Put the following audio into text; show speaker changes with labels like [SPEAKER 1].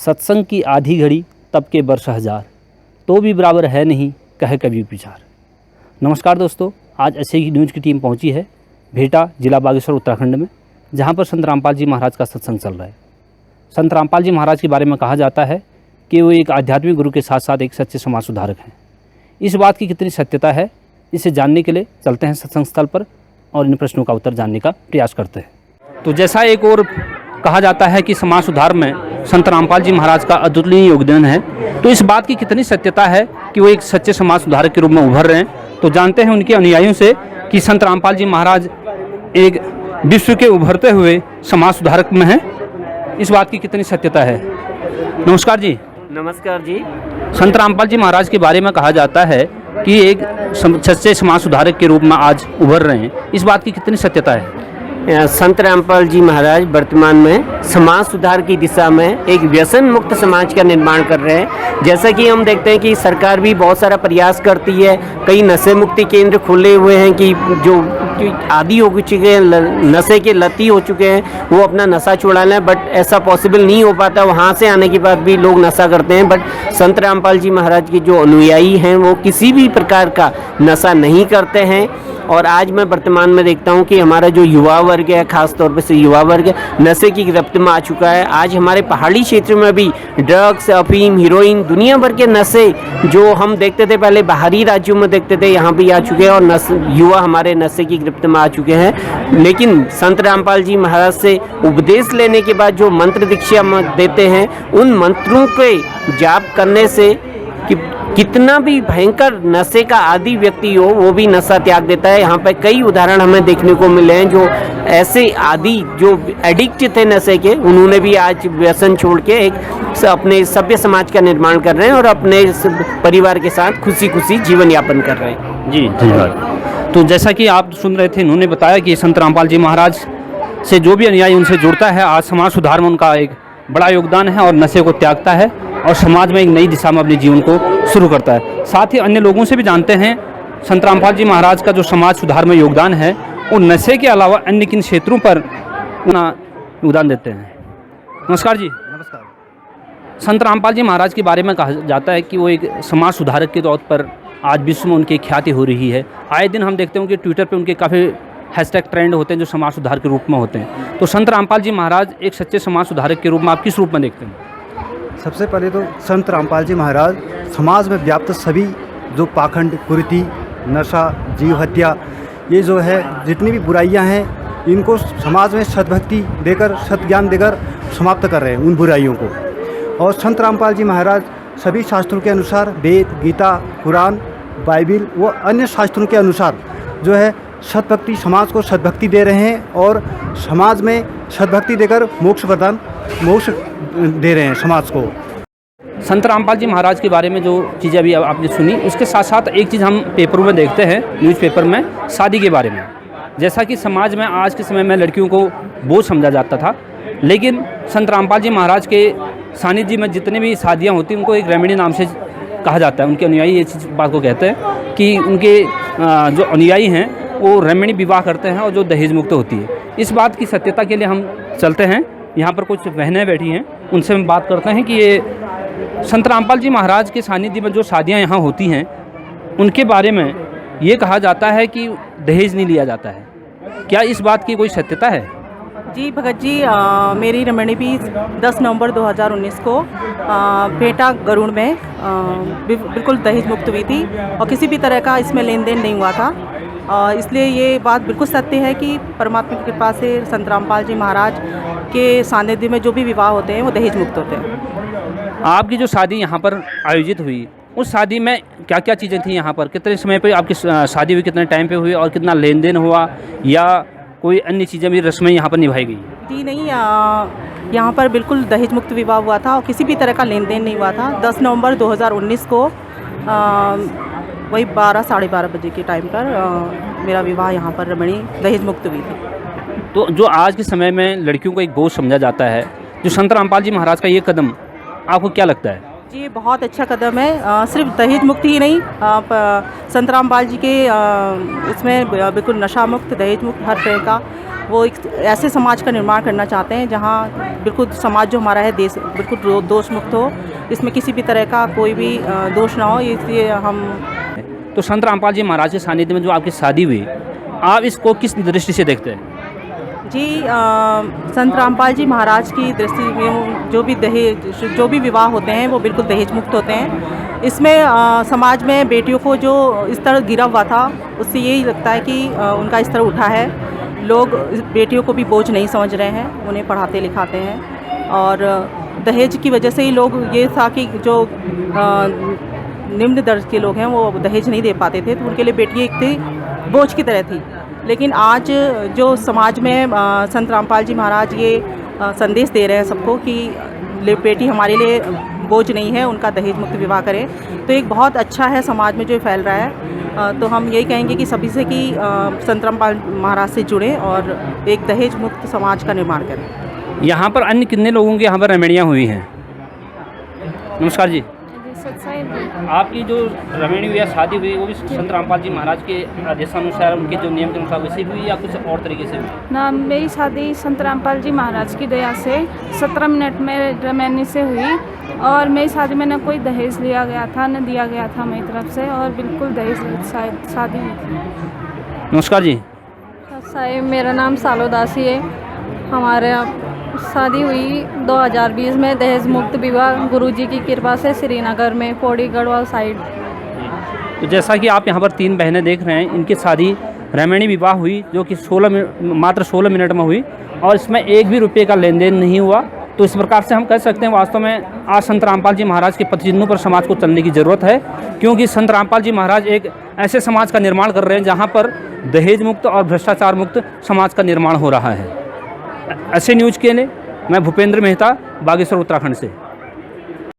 [SPEAKER 1] सत्संग की आधी घड़ी तब के वर्ष हजार, तो भी बराबर है नहीं कहे कभी विचार। नमस्कार दोस्तों, आज ऐसे ही न्यूज़ की टीम पहुंची है भेटा, जिला बागेश्वर, उत्तराखंड में, जहां पर संत रामपाल जी महाराज का सत्संग चल रहा है। संत रामपाल जी महाराज के बारे में कहा जाता है कि वो एक आध्यात्मिक गुरु के साथ साथ एक सच्चे समाज सुधारक हैं। इस बात की कितनी सत्यता है, इसे जानने के लिए चलते हैं सत्संग स्थल पर और इन प्रश्नों का उत्तर जानने का प्रयास करते हैं। तो जैसा एक और कहा जाता है कि समाज सुधार में संत रामपाल जी महाराज का अतुलनीय योगदान है, तो इस बात की कितनी सत्यता है कि वो एक सच्चे समाज सुधारक के रूप में उभर रहे हैं। तो जानते हैं उनके अनुयायियों से कि संत रामपाल जी महाराज एक विश्व के उभरते हुए समाज सुधारक में हैं, इस बात की कितनी सत्यता है। नमस्कार जी।
[SPEAKER 2] नमस्कार जी।
[SPEAKER 1] संत रामपाल जी महाराज के बारे में कहा जाता है कि एक सच्चे समाज सुधारक के रूप में आज उभर रहे हैं, इस बात की कितनी सत्यता है।
[SPEAKER 2] संत रामपाल जी महाराज वर्तमान में समाज सुधार की दिशा में एक व्यसन मुक्त समाज का निर्माण कर रहे हैं। जैसा कि हम देखते हैं कि सरकार भी बहुत सारा प्रयास करती है, कई नशे मुक्ति केंद्र खुले हुए हैं कि जो आदी हो चुके हैं, नशे के लती हो चुके हैं, वो अपना नशा छुड़ा लें, बट ऐसा पॉसिबल नहीं हो पाता। वहाँ से आने के बाद भी लोग नशा करते हैं, बट संत रामपाल जी महाराज के जो अनुयायी हैं वो किसी भी प्रकार का नशा नहीं करते हैं। और आज मैं वर्तमान में देखता हूं कि हमारा जो युवा वर्ग है, खास तौर पे से युवा वर्ग नशे की गिरफ्त में आ चुका है। आज हमारे पहाड़ी क्षेत्र में भी ड्रग्स, अफीम, हीरोइन, दुनिया भर के नशे जो हम देखते थे पहले बाहरी राज्यों में देखते थे, यहाँ भी आ चुके हैं और युवा हमारे नशे की गिरफ्त में आ चुके हैं। लेकिन संत रामपाल जी महाराज से उपदेश लेने के बाद जो मंत्र दीक्षा देते हैं, उन मंत्रों के जाप करने से कितना भी भयंकर नशे का आदी व्यक्ति हो वो भी नशा त्याग देता है। यहाँ पर कई उदाहरण हमें देखने को मिले हैं जो ऐसे आदी जो एडिक्ट थे नशे के, उन्होंने भी आज व्यसन छोड़ के एक अपने सभ्य समाज का निर्माण कर रहे हैं और अपने परिवार के साथ खुशी खुशी जीवन यापन कर रहे हैं।
[SPEAKER 1] जी धन्यवाद। तो जैसा कि आप सुन रहे थे, इन्होंने बताया कि संत रामपाल जी महाराज से जो भी अनुयायी उनसे जुड़ता है, आज समाज सुधार में उनका एक बड़ा योगदान है और नशे को त्यागता है और समाज में एक नई दिशा में अपने जीवन को शुरू करता है। साथ ही अन्य लोगों से भी जानते हैं संत रामपाल जी महाराज का जो समाज सुधार में योगदान है, वो नशे के अलावा अन्य किन क्षेत्रों पर अपना योगदान देते हैं। नमस्कार जी।
[SPEAKER 3] नमस्कार।
[SPEAKER 1] संत रामपाल जी महाराज के बारे में कहा जाता है कि वो एक समाज सुधारक के तौर पर आज विश्व में उनकी ख्याति हो रही है। आए दिन हम देखते हैं कि ट्विटर पर उनके काफ़ी हैशटैग ट्रेंड होते हैं जो समाज सुधार के रूप में होते हैं। तो संत रामपाल जी महाराज एक सच्चे समाज सुधारक के रूप में आप किस रूप में देखते हैं।
[SPEAKER 3] सबसे पहले तो संत रामपाल जी महाराज समाज में व्याप्त सभी जो पाखंड, कुरीति, नशा, जीव हत्या, ये जो है जितनी भी बुराइयां हैं, इनको समाज में सद्भक्ति देकर, सत्ज्ञान देकर समाप्त कर रहे हैं उन बुराइयों को। और संत रामपाल जी महाराज सभी शास्त्रों के अनुसार, वेद, गीता, कुरान, बाइबिल व अन्य शास्त्रों के अनुसार जो है सद्भक्ति, समाज को सद्भक्ति दे रहे हैं और समाज में सद्भक्ति देकर मोक्ष दे रहे हैं समाज को।
[SPEAKER 1] संत रामपाल जी महाराज के बारे में जो चीज़ें अभी आपने सुनी, उसके साथ साथ एक चीज़ हम पेपरों में देखते हैं, न्यूज़पेपर में, शादी के बारे में। जैसा कि समाज में आज के समय में लड़कियों को बोझ समझा जाता था, लेकिन संत रामपाल जी महाराज के सानिध्य में जितने भी शादियाँ होती हैं उनको एक रेमेडी नाम से कहा जाता है। उनके अनुयायी ये चीज़ बात को कहते हैं कि उनके जो अनुयायी हैं वो रेमेडी विवाह करते हैं और जो दहेज मुक्त होती है। इस बात की सत्यता के लिए हम चलते हैं। यहाँ पर कुछ बहनें बैठी हैं, उनसे हम बात करते हैं कि ये संत रामपाल जी महाराज के सानिध्य में जो शादियाँ यहाँ होती हैं उनके बारे में ये कहा जाता है कि दहेज नहीं लिया जाता है। क्या इस बात की कोई सत्यता है।
[SPEAKER 4] जी भगत जी, मेरी रमणी भी 10 नवंबर 2019 को भेटा गरुड़ में बिल्कुल दहेज मुक्त हुई थी और किसी भी तरह का इसमें लेन देन नहीं हुआ था। इसलिए ये बात बिल्कुल सत्य है कि परमात्मा की कृपा से संत रामपाल जी महाराज के सानिध्य में जो भी विवाह होते हैं वो दहेज मुक्त होते हैं।
[SPEAKER 1] आपकी जो शादी यहाँ पर आयोजित हुई, उस शादी में क्या क्या चीज़ें थी यहाँ पर, कितने समय पे आपकी शादी हुई, कितने टाइम पे हुई और कितना लेन देन हुआ या कोई अन्य चीज़ें भी रस्में यहाँ पर निभाई गई।
[SPEAKER 4] जी नहीं, यहाँ पर बिल्कुल दहेज मुक्त विवाह हुआ था और किसी भी तरह का लेन देन नहीं हुआ था। 10 नवंबर 2019 को वही 12 साढ़े 12 बजे के टाइम पर मेरा विवाह यहाँ पर रमणी दहेज मुक्त हुई थी।
[SPEAKER 1] तो जो आज के समय में लड़कियों को एक बोझ समझा जाता है, जो संत रामपाल जी महाराज का ये कदम आपको क्या लगता है।
[SPEAKER 4] जी बहुत अच्छा कदम है। सिर्फ दहेज मुक्त ही नहीं, संत रामपाल जी के उसमें बिल्कुल नशा मुक्त, दहेज मुक्त, हर तरह का वो एक ऐसे समाज का निर्माण करना चाहते हैं जहाँ बिल्कुल समाज जो हमारा है देश बिल्कुल दोष मुक्त हो, इसमें किसी भी तरह का कोई भी दोष ना हो। इसलिए हम
[SPEAKER 1] तो संत रामपाल जी महाराज के सानिध्य में जो आपकी शादी हुई, आप इसको किस दृष्टि से देखते हैं?
[SPEAKER 4] जी संत रामपाल जी महाराज की दृष्टि में जो भी विवाह होते हैं वो बिल्कुल दहेज मुक्त होते हैं। इसमें समाज में बेटियों को जो इस तरह गिरा हुआ था, उससे यही लगता है कि उनका स्तर उठा है। लोग बेटियों को भी बोझ नहीं समझ रहे हैं, उन्हें पढ़ाते लिखाते हैं। और दहेज की वजह से ही लोग ये था कि जो निम्न दर्ज के लोग हैं वो दहेज नहीं दे पाते थे, तो उनके लिए बेटी एक थी बोझ की तरह थी। लेकिन आज जो समाज में संत रामपाल जी महाराज ये संदेश दे रहे हैं सबको कि बेटी हमारे लिए बोझ नहीं है, उनका दहेज मुक्त विवाह करें, तो एक बहुत अच्छा है समाज में जो फैल रहा है। तो हम यही कहेंगे कि सभी से कि संत रामपाल महाराज से जुड़ें और एक दहेज मुक्त समाज का निर्माण करें।
[SPEAKER 1] यहाँ पर अन्य कितने लोगों की यहाँ पर रमणियाँ हुई हैं? नमस्कार जी, आपकी जो रमणी हुई या शादी हुई वो भी संत रामपाल जी महाराज के आदेशानुसार, उनके जो नियम के अनुसार वैसे हुई या कुछ और तरीके से हुई?
[SPEAKER 5] ना, मेरी शादी संत रामपाल जी महाराज की दया से 17 मिनट में रमैनी से हुई। और मेरी शादी में न कोई दहेज लिया गया था, न दिया गया था मेरी तरफ से, और बिल्कुल दहेज रहित शादी हुई थी।
[SPEAKER 1] नमस्कार जी,
[SPEAKER 6] साहिब मेरा नाम सालो दासी है। हमारे यहाँ शादी हुई 2020 में दहेज मुक्त विवाह गुरुजी की कृपा से श्रीनगर में पौड़ी गढ़वाल साइड।
[SPEAKER 1] तो जैसा कि आप यहाँ पर 3 बहनें देख रहे हैं, इनकी शादी रमणी विवाह हुई जो कि मात्र 16 मिनट में हुई और इसमें एक भी रुपये का लेन देन नहीं हुआ। तो इस प्रकार से हम कह सकते हैं वास्तव में आज संत रामपाल जी महाराज के पदचिन्हों पर समाज को चलने की ज़रूरत है, क्योंकि संत रामपाल जी महाराज एक ऐसे समाज का निर्माण कर रहे हैं जहाँ पर दहेज मुक्त और भ्रष्टाचार मुक्त समाज का निर्माण हो रहा है। ऐसे न्यूज़ के लिए मैं भूपेंद्र मेहता, बागेश्वर उत्तराखंड से।